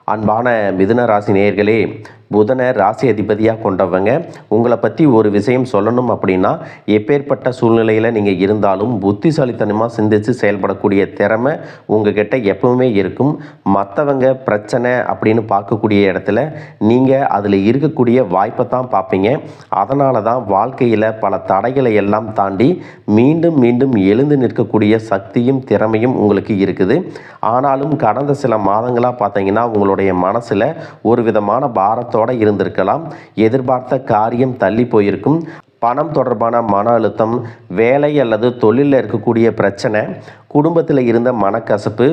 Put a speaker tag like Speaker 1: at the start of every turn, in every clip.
Speaker 1: அன்பான மிதுன ராசி நேயர்களே, புதனை ராசி அதிபதியாக கொண்டவங்க. உங்களை பற்றி ஒரு விஷயம் சொல்லணும் அப்படின்னா, எப்பேற்பட்ட சூழ்நிலையில் நீங்கள் இருந்தாலும் புத்திசாலித்தனமாக சிந்தித்து செயல்படக்கூடிய திறமை உங்ககிட்ட எப்பவுமே இருக்கும். மற்றவங்க பிரச்சனை அப்படின்னு பார்க்கக்கூடிய இடத்துல நீங்கள் அதில் இருக்கக்கூடிய வாய்ப்பை தான் பார்ப்பீங்க. அதனால தான் வாழ்க்கையில் பல தடைகளை எல்லாம் தாண்டி மீண்டும் மீண்டும் எழுந்து நிற்கக்கூடிய சக்தியும் திறமையும் உங்களுக்கு இருக்குது. ஆனாலும் கடந்த சில மாதங்களாக பார்த்தீங்கன்னா உங்களுடைய மனசில் ஒரு விதமான பாரத்தோடு இருந்திருக்கலாம். எதிர்பார்த்த காரியம் தள்ளி போயிருக்கும். பணம் தொடர்பான மன அழுத்தம், வேலை அல்லது தொழிலில் இருக்கக்கூடிய பிரச்சனை, குடும்பத்தில் இருந்த மனக்கசப்பு,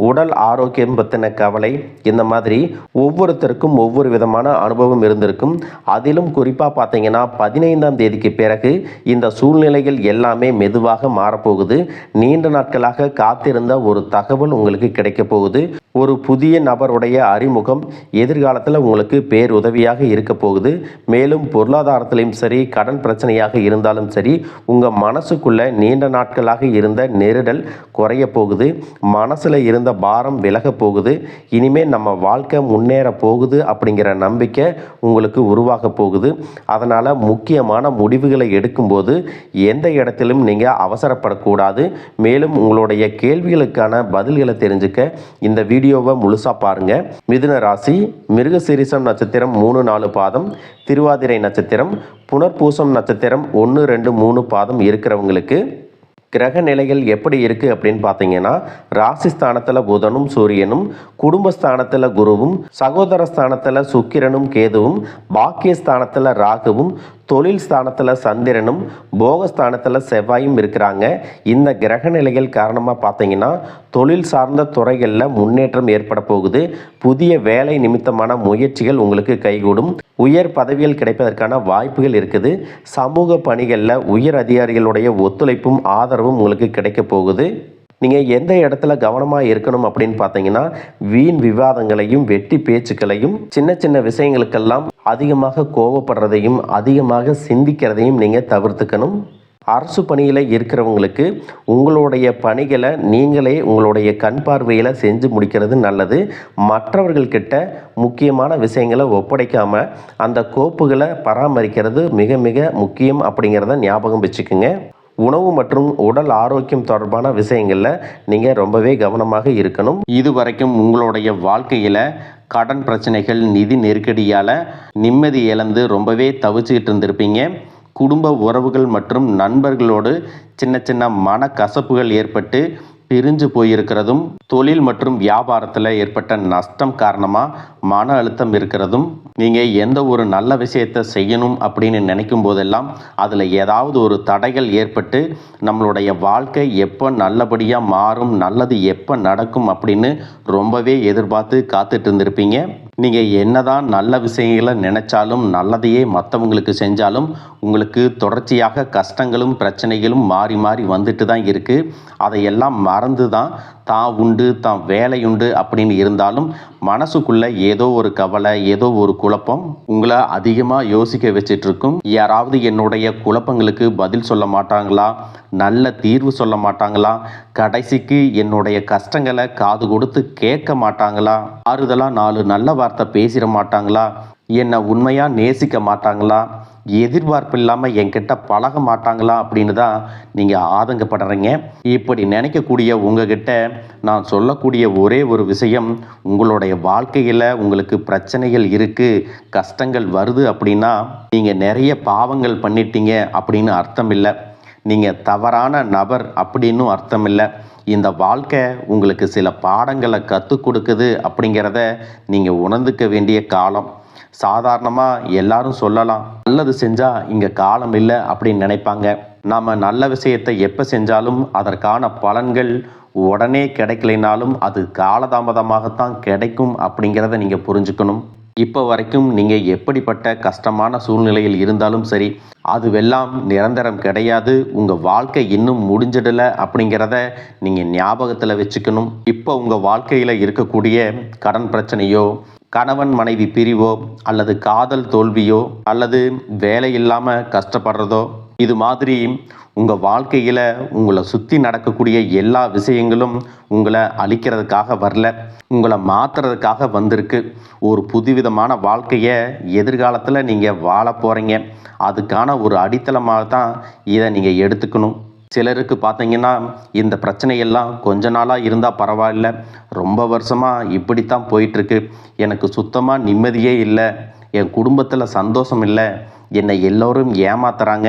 Speaker 1: உடல் ஆரோக்கியம் பற்றின கவலை, இந்த மாதிரி ஒவ்வொருத்தருக்கும் ஒவ்வொரு விதமான அனுபவம் இருந்திருக்கும். அதிலும் குறிப்பாக பார்த்தீங்கன்னா 15ஆம் தேதிக்கு பிறகு இந்த சூழ்நிலைகள் எல்லாமே மெதுவாக மாறப்போகுது. நீண்ட நாட்களாக காத்திருந்த ஒரு தகவல் உங்களுக்கு கிடைக்க போகுது. ஒரு புதிய நபருடைய அறிமுகம் எதிர்காலத்தில் உங்களுக்கு பேருதவியாக இருக்க போகுது. மேலும் பொருளாதாரத்திலையும் சரி, கடன் பிரச்சனையாக இருந்தாலும் சரி, உங்கள் மனசுக்குள்ள நீண்ட நாட்களாக இருந்த நெருடல் குறைய போகுது. மனசில் இருந்த பாரம் விலக போகுது. இனிமேல் நம்ம வாழ்க்கை முன்னேற போகுது அப்படிங்கிற நம்பிக்கை உங்களுக்கு உருவாக போகுது. அதனால் முக்கியமான முடிவுகளை எடுக்கும்போது எந்த இடத்திலும் நீங்கள் அவசரப்படக்கூடாது. மேலும் உங்களுடைய கேள்விகளுக்கான பதில்களை தெரிஞ்சுக்க இந்த வீடியோவை முழுசாக பாருங்கள். மிதுன ராசி, மிருகசீரிசம் நட்சத்திரம் 3-4 பாதம், திருவாதிரை நட்சத்திரம், புனர்பூசம் நட்சத்திரம் 1-2-3 பாதம் இருக்கிறவங்களுக்கு கிரக நிலைகள் எப்படி இருக்குது அப்படின்னு பார்த்தீங்கன்னா, ராசிஸ்தானத்தில் புதனும் சூரியனும், குடும்பஸ்தானத்தில் குருவும், சகோதரஸ்தானத்தில் சுக்கிரனும் கேதுவும், பாக்கியஸ்தானத்தில் ராகுவும், தொழில் ஸ்தானத்தில் சந்திரனும், போகஸ்தானத்தில் செவ்வாயும் இருக்கிறாங்க. இந்த கிரக நிலைகள் காரணமாக பார்த்தீங்கன்னா தொழில் சார்ந்த துறைகளில் முன்னேற்றம் ஏற்பட போகுது. புதிய வேலை நிமித்தமான முயற்சிகள் உங்களுக்கு கைகூடும். உயர் பதவிகள் கிடைப்பதற்கான வாய்ப்புகள் இருக்குது. சமூக பணிகளில் உயர் அதிகாரிகளுடைய ஒத்துழைப்பும் ஆதரவும் உங்களுக்கு கிடைக்க போகுது. நீங்கள் எந்த இடத்துல கவனமாக இருக்கணும் அப்படின்னு பார்த்தீங்கன்னா, வீண் விவாதங்களையும் வெட்டி பேச்சுக்களையும், சின்ன சின்ன விஷயங்களுக்கெல்லாம் அதிகமாக கோவப்படுறதையும் அதிகமாக சிந்திக்கிறதையும் நீங்கள் தவிர்த்துக்கணும். அரசு பணியில் இருக்கிறவங்களுக்கு உங்களுடைய பணிகளை நீங்களே உங்களுடைய கண் பார்வையில் செஞ்சு முடிக்கிறது நல்லது. மற்றவர்கள்கிட்ட முக்கியமான விஷயங்களை ஒப்படைக்காமல் அந்த கோப்புகளை பராமரிக்கிறது மிக மிக முக்கியம் அப்படிங்கிறத ஞாபகம் வச்சுக்கோங்க. உணவு மற்றும் உடல் ஆரோக்கியம் தொடர்பான விஷயங்களில் நீங்கள் ரொம்பவே கவனமாக இருக்கணும். இதுவரைக்கும் உங்களுடைய வாழ்க்கையில் கடன் பிரச்சனைகள், நிதி நெருக்கடியால் நிம்மதி இழந்து ரொம்பவே தவிச்சுக்கிட்டு இருந்திருப்பீங்க. குடும்ப உறவுகள் மற்றும் நண்பர்களோடு சின்ன சின்ன மனக்கசப்புகள் ஏற்பட்டு பிரிஞ்சு போயிருக்கிறதும், தொழில் மற்றும் வியாபாரத்தில் ஏற்பட்ட நஷ்டம் காரணமாக மன அழுத்தம் இருக்கிறதும், நீங்கள் எந்த ஒரு நல்ல விஷயத்தை செய்யணும் அப்படின்னு நினைக்கும் போதெல்லாம் அதில் ஏதாவது ஒரு தடைகள் ஏற்பட்டு நம்மளுடைய வாழ்க்கை எப்போ நல்லபடியாக மாறும், நல்லது எப்போ நடக்கும் அப்படின்னு ரொம்பவே எதிர்பார்த்து காத்துட்டு இருந்திருப்பீங்க. நீங்கள் என்னதான் நல்ல விஷயங்களை நினைச்சாலும், நல்லதையே மற்றவங்களுக்கு செஞ்சாலும் உங்களுக்கு தொடர்ச்சியாக கஷ்டங்களும் பிரச்சனைகளும் மாறி மாறி வந்துட்டு தான் இருக்குது. அதையெல்லாம் மறந்து தான் உண்டு, தான் வேலையுண்டு அப்படின்னு இருந்தாலும் மனசுக்குள்ளே ஏதோ ஒரு கவலை, ஏதோ ஒரு குழப்பம் உங்களை அதிகமாக யோசிக்க வச்சிட்ருக்கும். யாராவது என்னுடைய குழப்பங்களுக்கு பதில் சொல்ல மாட்டாங்களா, நல்ல தீர்வு சொல்ல மாட்டாங்களா, கடைசிக்கு என்னுடைய கஷ்டங்களை காது கொடுத்து கேட்க மாட்டாங்களா, ஆறுதலாக 4 நல்ல வார்த்தை பேசிட மாட்டாங்களா, என்னை உண்மையாக நேசிக்க மாட்டாங்களா, எதிர்பார்ப்பு இல்லாமல் என்கிட்ட பழக மாட்டாங்களா அப்படின்னு தான் நீங்கள் ஆதங்கப்படுறீங்க. இப்படி நினைக்கக்கூடிய உங்ககிட்ட நான் சொல்லக்கூடிய ஒரே ஒரு விஷயம், உங்களுடைய வாழ்க்கையில் உங்களுக்கு பிரச்சனைகள் இருக்குது, கஷ்டங்கள் வருது அப்படின்னா நீங்கள் நிறைய பாவங்கள் பண்ணிட்டீங்க அப்படின்னு அர்த்தம் இல்லை. நீங்கள் தவறான நபர் அப்படின்னும் அர்த்தம் இல்லை. இந்த வாழ்க்கை உங்களுக்கு சில பாடங்களை கற்றுக் கொடுக்குது அப்படிங்கிறத நீங்கள் உணர்ந்துக்க வேண்டிய காலம். சாதாரணமாக எல்லாரும் சொல்லலாம், நல்லது செஞ்சால் இங்கே காலம் இல்லை அப்படின்னு நினைப்பாங்க. நாம் நல்ல விஷயத்தை எப்போ செஞ்சாலும் அதற்கான பலன்கள் உடனே கிடைக்கலைனாலும் அது காலதாமதமாகத்தான் கிடைக்கும் அப்படிங்கிறத நீங்கள் புரிஞ்சுக்கணும். இப்போ வரைக்கும் நீங்கள் எப்படிப்பட்ட கஷ்டமான சூழ்நிலையில் இருந்தாலும் சரி, அதுவெல்லாம் நிரந்தரம் கிடையாது. உங்கள் வாழ்க்கை இன்னும் முடிஞ்சிடலை அப்படிங்கிறத நீங்கள் ஞாபகத்தில் வச்சுக்கணும். இப்போ உங்கள் வாழ்க்கையில் இருக்கக்கூடிய கடன் பிரச்சனையோ, கணவன் மனைவி பிரிவோ, அல்லது காதல் தோல்வியோ, அல்லது வேலை இல்லாமல் கஷ்டப்படுறதோ, இது மாதிரி உங்கள் வாழ்க்கையில் உங்களை சுற்றி நடக்கக்கூடிய எல்லா விஷயங்களும் உங்களை அழிக்கிறதுக்காக வரல, உங்களை மாற்றுறதுக்காக வந்திருக்கு. ஒரு புதுவிதமான வாழ்க்கையை எதிர்காலத்தில் நீங்கள் வாழ போகிறீங்க. அதுக்கான ஒரு அடித்தளமாக தான் இதை நீங்கள் எடுத்துக்கணும். சிலருக்கு பார்த்தீங்கன்னா இந்த பிரச்சனையெல்லாம் கொஞ்ச நாளாக இருந்தால் பரவாயில்ல, ரொம்ப வருஷமாக இப்படித்தான் போயிட்டுருக்கு, எனக்கு சுத்தமாக நிம்மதியே இல்லை, என் குடும்பத்தில் சந்தோஷம் இல்லை, என்னை எல்லோரும் ஏமாத்துறாங்க,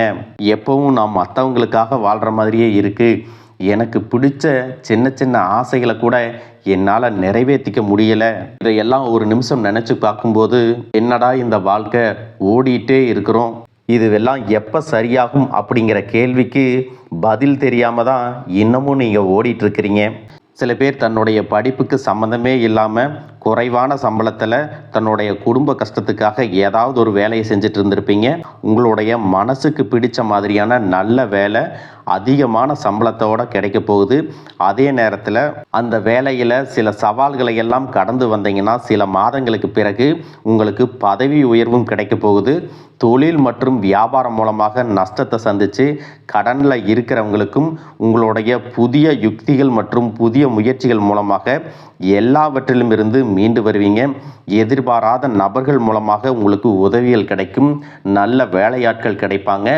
Speaker 1: எப்பவும் நான் மற்றவங்களுக்காக வாழ்கிற மாதிரியே இருக்குது, எனக்கு பிடிச்ச சின்ன சின்ன ஆசைகளை கூட என்னால் நிறைவேற்றிக்க முடியலை, இதையெல்லாம் ஒரு நிமிஷம் நினச்சி பார்க்கும்போது என்னடா இந்த வாழ்க்கை ஓடிட்டே இருக்கிறோம், இதுவெல்லாம் எப்போ சரியாகும் அப்படிங்கிற கேள்விக்கு பதில் தெரியாமல் தான் இன்னமும் நீங்கள் ஓடிட்டுருக்கிறீங்க. சில பேர் தன்னுடைய படிப்புக்கு சம்மந்தமே இல்லாமல் குறைவான சம்பளத்தில் தன்னுடைய குடும்ப கஷ்டத்துக்காக ஏதாவது ஒரு வேலையை செஞ்சுட்டு இருந்திருப்பீங்க. உங்களுடைய மனசுக்கு பிடிச்ச மாதிரியான நல்ல வேலை அதிகமான சம்பளத்தோடு கிடைக்க போகுது. அதே நேரத்தில் அந்த வேலையில் சில சவால்களை எல்லாம் கடந்து வந்தீங்கன்னா சில மாதங்களுக்கு பிறகு உங்களுக்கு பதவி உயர்வும் கிடைக்க போகுது. தொழில் மற்றும் வியாபாரம் மூலமாக நஷ்டத்தை சந்தித்து கடனில் இருக்கிறவங்களுக்கும் உங்களுடைய புதிய யுக்திகள் மற்றும் புதிய முயற்சிகள் மூலமாக எல்லாவற்றிலும் இருந்து மீண்டு வருவீங்க. எதிர்பாராத நபர்கள் மூலமாக உங்களுக்கு உதவிகள் கிடைக்கும், நல்ல வேலையாட்கள் கிடைப்பாங்க,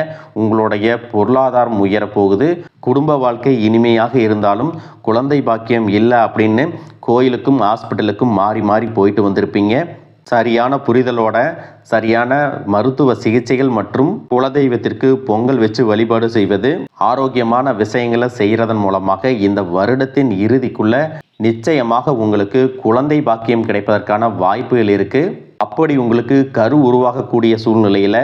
Speaker 1: உங்களுடைய பொருளாதாரம் உயரப்போகுது. குடும்ப வாழ்க்கை இனிமையாக இருந்தாலும் குழந்தை பாக்கியம் இல்லை அப்படின்னு கோயிலுக்கும் ஹாஸ்பிட்டலுக்கும் மாறி மாறி போயிட்டு வந்திருப்பீங்க. சரியான புரிதலோட சரியான மருத்துவ சிகிச்சைகள் மற்றும் குலதெய்வத்திற்கு பொங்கல் வச்சு வழிபாடு செய்வது, ஆரோக்கியமான விஷயங்களை செய்கிறதன் மூலமாக இந்த வருடத்தின் இறுதிக்குள்ள நிச்சயமாக உங்களுக்கு குழந்தை பாக்கியம் கிடைப்பதற்கான வாய்ப்புகள் இருக்குது. அப்படி உங்களுக்கு கரு உருவாகக்கூடிய சூழ்நிலையில்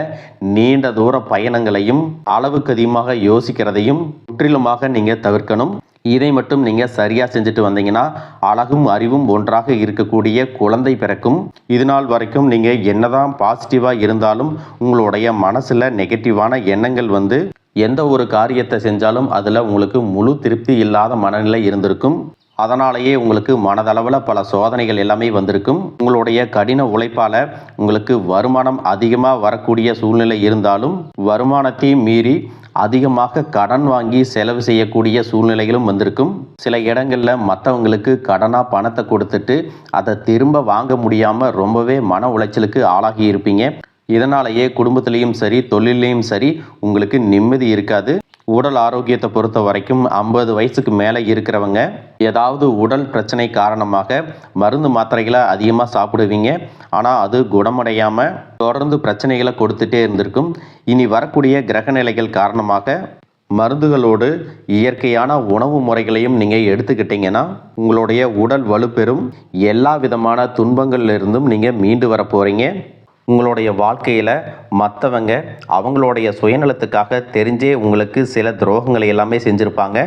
Speaker 1: நீண்ட தூர பயணங்களையும் அளவுக்கு அதிகமாக யோசிக்கிறதையும் முற்றிலுமாக நீங்கள் தவிர்க்கணும். இதை மட்டும் நீங்கள் சரியாக செஞ்சுட்டு வந்தீங்கன்னா அழகும் அறிவும் ஒன்றாக இருக்கக்கூடிய குழந்தை பிறக்கும். இது நாள் வரைக்கும் நீங்கள் என்னதான் பாசிட்டிவாக இருந்தாலும் உங்களுடைய மனசில் நெகட்டிவான எண்ணங்கள் வந்து எந்த ஒரு காரியத்தை செஞ்சாலும் அதில் உங்களுக்கு முழு திருப்தி இல்லாத மனநிலை இருந்திருக்கும். அதனாலேயே உங்களுக்கு மனதளவில் பல சோதனைகள் எல்லாமே வந்திருக்கும். உங்களுடைய கடின உழைப்பால் உங்களுக்கு வருமானம் அதிகமாக வரக்கூடிய சூழ்நிலை இருந்தாலும் வருமானத்தையும் மீறி அதிகமாக கடன் வாங்கி செலவு செய்யக்கூடிய சூழ்நிலைகளும் வந்திருக்கும். சில இடங்களில் மற்றவங்களுக்கு கடனாக பணத்தை கொடுத்துட்டு அதை திரும்ப வாங்க முடியாமல் ரொம்பவே மன உளைச்சலுக்கு ஆளாகி இருப்பீங்க. இதனாலேயே குடும்பத்திலையும் சரி தொழிலையும் சரி உங்களுக்கு நிம்மதி இருக்காது. உடல் ஆரோக்கியத்தை பொறுத்த வரைக்கும் 50 வயசுக்கு மேலே இருக்கிறவங்க ஏதாவது உடல் பிரச்சனை காரணமாக மருந்து மாத்திரைகளை அதிகமாக சாப்பிடுவீங்க. ஆனால் அது குணமடையாமல் தொடர்ந்து பிரச்சனைகளை கொடுத்துட்டே இருந்திருக்கும். இனி வரக்கூடிய கிரகநிலைகள் காரணமாக மருந்துகளோடு இயற்கையான உணவு முறைகளையும் நீங்கள் எடுத்துக்கிட்டிங்கன்னா உங்களுடைய உடல் வலுப்பெறும். எல்லா விதமான துன்பங்கள்லேருந்தும் நீங்கள் மீண்டு வர போகிறீங்க. உங்களுடைய வாழ்க்கையில் மற்றவங்க அவங்களுடைய சுயநலத்துக்காக தெரிஞ்சே உங்களுக்கு சில துரோகங்களை எல்லாமே செஞ்சுருப்பாங்க.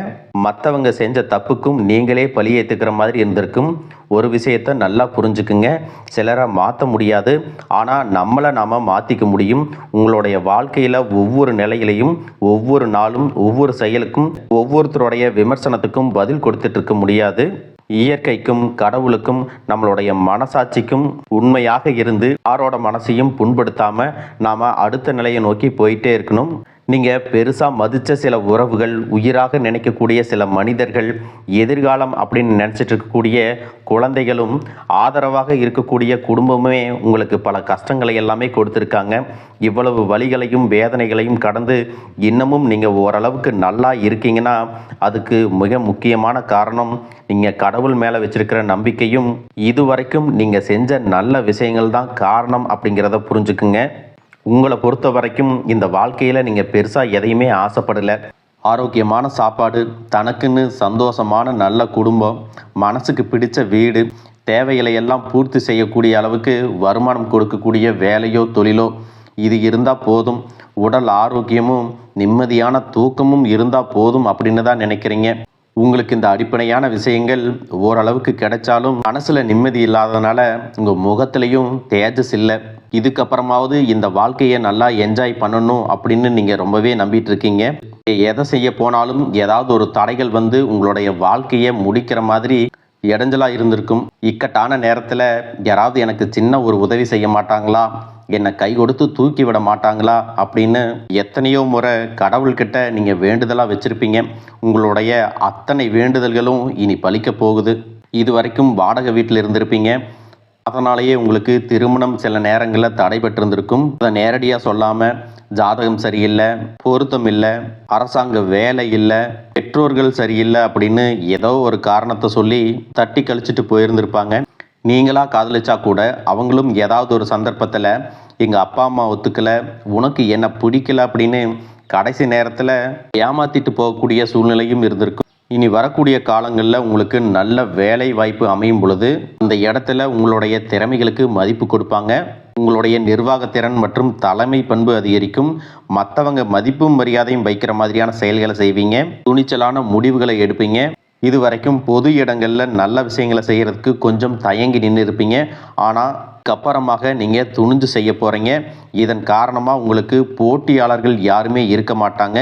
Speaker 1: மற்றவங்க செஞ்ச தப்புக்கும் நீங்களே பழி ஏற்றுக்கிற மாதிரி இருந்திருக்கும். ஒரு விஷயத்தை நல்லா புரிஞ்சுக்குங்க, சிலரை மாற்ற முடியாது, ஆனால் நம்மளை நாம் மாற்றிக்க முடியும். உங்களுடைய வாழ்க்கையில் ஒவ்வொரு நிலையிலையும் ஒவ்வொரு நாளும் ஒவ்வொரு செயலுக்கும் ஒவ்வொருத்தருடைய விமர்சனத்துக்கும் பதில் கொடுத்துட்டு இருக்க முடியாது. இயற்கைக்கும் கடவுளுக்கும் நம்மளுடைய மனசாட்சிக்கும் உண்மையாக இருந்து யாரோட மனசையும் புண்படுத்தாமல் நாம் அடுத்த நிலையை நோக்கி போயிட்டே இருக்கணும். நீங்கள் பெருசாக மதித்த சில உறவுகள், உயிராக நினைக்கக்கூடிய சில மனிதர்கள், எதிர்காலம் அப்படின்னு நினச்சிட்டு இருக்கக்கூடிய குழந்தைகளும், ஆதரவாக இருக்கக்கூடிய குடும்பமே உங்களுக்கு பல கஷ்டங்களை எல்லாமே கொடுத்துருக்காங்க. இவ்வளவு வலிகளையும் வேதனைகளையும் கடந்து இன்னமும் நீங்கள் ஓரளவுக்கு நல்லா இருக்கீங்கன்னா அதுக்கு மிக முக்கியமான காரணம் நீங்கள் கடவுள் மேலே வச்சிருக்கிற நம்பிக்கையும் இதுவரைக்கும் நீங்கள் செஞ்ச நல்ல விஷயங்கள் தான் காரணம் அப்படிங்கிறத புரிஞ்சுக்குங்க. உங்களை பொறுத்த வரைக்கும் இந்த வாழ்க்கையில் நீங்கள் பெருசாக எதையுமே ஆசைப்படலை. ஆரோக்கியமான சாப்பாடு, தனக்குன்னு சந்தோஷமான நல்ல குடும்பம், மனசுக்கு பிடிச்ச வீடு, தேவைகளை எல்லாம் பூர்த்தி செய்யக்கூடிய அளவுக்கு வருமானம் கொடுக்கக்கூடிய வேலையோ தொழிலோ இது இருந்தால் போதும். உடல் ஆரோக்கியமும் நிம்மதியான தூக்கமும் இருந்தால் போதும் அப்படின்னு தான் நினைக்கிறீங்க. உங்களுக்கு இந்த அடிப்படையான விஷயங்கள் ஓரளவுக்கு கிடைச்சாலும் மனசில் நிம்மதி இல்லாததுனால உங்கள் முகத்துலேயும் தேஜஸ் இல்லை. இதுக்கப்புறமாவது இந்த வாழ்க்கையை நல்லா என்ஜாய் பண்ணணும் அப்படின்னு நீங்கள் ரொம்பவே நம்பிட்டு இருக்கீங்க. எதை செய்ய போனாலும் ஏதாவது ஒரு தடைகள் வந்து உங்களுடைய வாழ்க்கையை முடிக்கிற மாதிரி இடைஞ்சலாக இருந்திருக்கும். இக்கட்டான நேரத்தில் யாராவது எனக்கு சின்ன ஒரு உதவி செய்ய மாட்டாங்களா, என்னை கை கொடுத்து தூக்கி விட மாட்டாங்களா அப்படின்னு எத்தனையோ முறை கடவுள்கிட்ட நீங்கள் வேண்டுதலாக வச்சுருப்பீங்க. உங்களுடைய அத்தனை வேண்டுதல்களும் இனி பலிக்க போகுது. இது வரைக்கும் வாடகை வீட்டில் இருந்திருப்பீங்க. அதனாலேயே உங்களுக்கு திருமணம் சில நேரங்களில் தடைபட்டிருந்திருக்கும். அதை நேரடியாக சொல்லாமல் ஜாதகம் சரியில்லை, பொருத்தம் இல்லை, அரசாங்க வேலை இல்லை, பெற்றோர்கள் சரியில்லை அப்படின்னு ஏதோ ஒரு காரணத்தை சொல்லி தட்டி கழிச்சிட்டு போயிருந்திருப்பாங்க. நீங்களாக காதலிச்சா கூட அவங்களும் ஏதாவது ஒரு சந்தர்ப்பத்தில் எங்கள் அப்பா அம்மா ஒத்துக்கலை, உனக்கு என்ன பிடிக்கல அப்படின்னு கடைசி நேரத்தில் ஏமாற்றிட்டு போகக்கூடிய சூழ்நிலையும் இருந்திருக்கும். இனி வரக்கூடிய காலங்களில் உங்களுக்கு நல்ல வேலை வாய்ப்பு அமையும் பொழுது அந்த இடத்துல உங்களுடைய திறமைகளுக்கு மதிப்பு கொடுப்பாங்க. உங்களுடைய நிர்வாகத்திறன் மற்றும் தலைமை பண்பு அதிகரிக்கும். மற்றவங்க மதிப்பும் மரியாதையும் வைக்கிற மாதிரியான செயல்களை செய்வீங்க. துணிச்சலான முடிவுகளை எடுப்பீங்க. இது வரைக்கும் பொது இடங்களில் நல்ல விஷயங்களை செய்கிறதுக்கு கொஞ்சம் தயங்கி நின்று இருப்பீங்க. ஆனால் அப்புறமாக நீங்கள் துணிஞ்சு செய்ய போகிறீங்க. இதன் காரணமாக உங்களுக்கு போட்டியாளர்கள் யாருமே இருக்க மாட்டாங்க.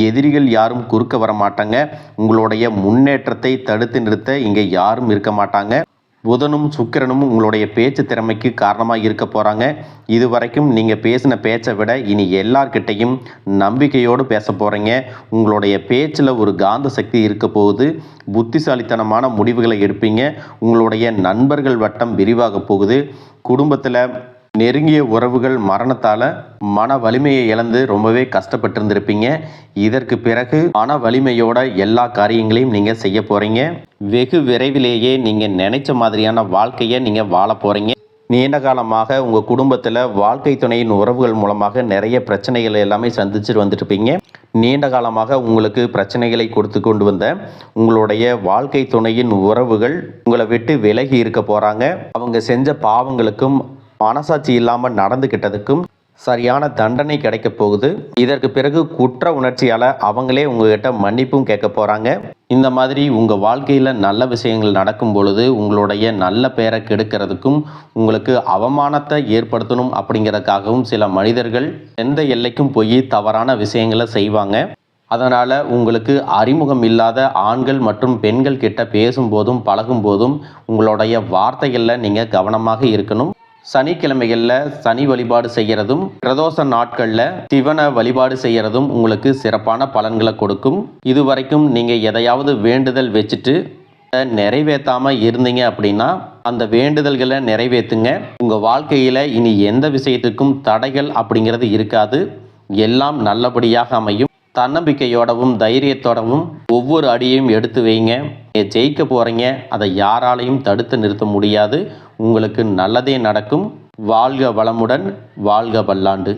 Speaker 1: எதிரிகள் யாரும் குறுக்க வர மாட்டாங்க. உங்களுடைய முன்னேற்றத்தை தடுத்து நிறுத்த இங்கே யாரும் இருக்க மாட்டாங்க. புதனும் சுக்கிரனும் உங்களுடைய பேச்சு திறமைக்கு காரணமாக இருக்க போகிறாங்க. இது வரைக்கும் நீங்கள் பேசின பேச்சை விட இனி எல்லார்கிட்டையும் நம்பிக்கையோடு பேச போகிறீங்க. உங்களுடைய பேச்சில் ஒரு காந்த சக்தி இருக்க போகுது. புத்திசாலித்தனமான முடிவுகளை எடுப்பீங்க. உங்களுடைய நண்பர்கள் வட்டம் விரிவாக போகுது. குடும்பத்தில் நெருங்கிய உறவுகள் மரணத்தால் மன வலிமையை இழந்து ரொம்பவே கஷ்டப்பட்டிருந்திருப்பீங்க. இதற்கு பிறகு மன வலிமையோட எல்லா காரியங்களையும் நீங்கள் செய்ய போகிறீங்க. வெகு விரைவிலேயே நீங்கள் நினைச்ச மாதிரியான வாழ்க்கையை நீங்கள் வாழ போகிறீங்க. நீண்ட காலமாக உங்கள் குடும்பத்தில் வாழ்க்கை துணையின் உறவுகள் மூலமாக நிறைய பிரச்சனைகள் எல்லாமே சந்திச்சுட்டு வந்துட்டுருப்பீங்க. நீண்ட காலமாக உங்களுக்கு பிரச்சனைகளை கொடுத்து கொண்டு வந்த உங்களுடைய வாழ்க்கை துணையின் உறவுகள் உங்களை விட்டு விலகி இருக்க போகிறாங்க. அவங்க செஞ்ச பாவங்களுக்கும் மனசாட்சி இல்லாமல் நடந்துக்கிட்டதுக்கும் சரியான தண்டனை கிடைக்க போகுது. இதற்கு பிறகு குற்ற உணர்ச்சியால் அவங்களே உங்ககிட்ட மன்னிப்பும் கேட்க போகிறாங்க. இந்த மாதிரி உங்கள் வாழ்க்கையில் நல்ல விஷயங்கள் நடக்கும் பொழுது உங்களுடைய நல்ல பெயரை கெடுக்கிறதுக்கும் உங்களுக்கு அவமானத்தை ஏற்படுத்தணும் அப்படிங்கிறதுக்காகவும் சில மனிதர்கள் எந்த எல்லைக்கும் போய் தவறான விஷயங்களை செய்வாங்க. அதனால் உங்களுக்கு அறிமுகம் இல்லாத ஆண்கள் மற்றும் பெண்கள் கிட்ட பேசும்போதும் பழகும்போதும் உங்களுடைய வார்த்தைகளில் நீங்கள் கவனமாக இருக்கணும். சனிக்கிழமைகளில் சனி வழிபாடு செய்கிறதும் பிரதோஷ நாட்களில் சிவனை வழிபாடு செய்கிறதும் உங்களுக்கு சிறப்பான பலன்களை கொடுக்கும். இதுவரைக்கும் நீங்கள் எதையாவது வேண்டுதல் வச்சுட்டு நிறைவேற்றாமல் இருந்தீங்க அப்படின்னா அந்த வேண்டுதல்களை நிறைவேற்றுங்க. உங்கள் வாழ்க்கையில் இனி எந்த விஷயத்துக்கும் தடைகள் அப்படிங்கிறது இருக்காது. எல்லாம் நல்லபடியாக அமையும். தன்னம்பிக்கையோடவும் தைரியத்தோடவும் ஒவ்வொரு அடியையும் எடுத்து வைங்க. ஜெயிக்க போகிறீங்க. அதை யாராலையும் தடுத்து நிறுத்த முடியாது. உங்களுக்கு நல்லதே நடக்கும். வாழ்க வளமுடன், வாழ்க பல்லாண்டு.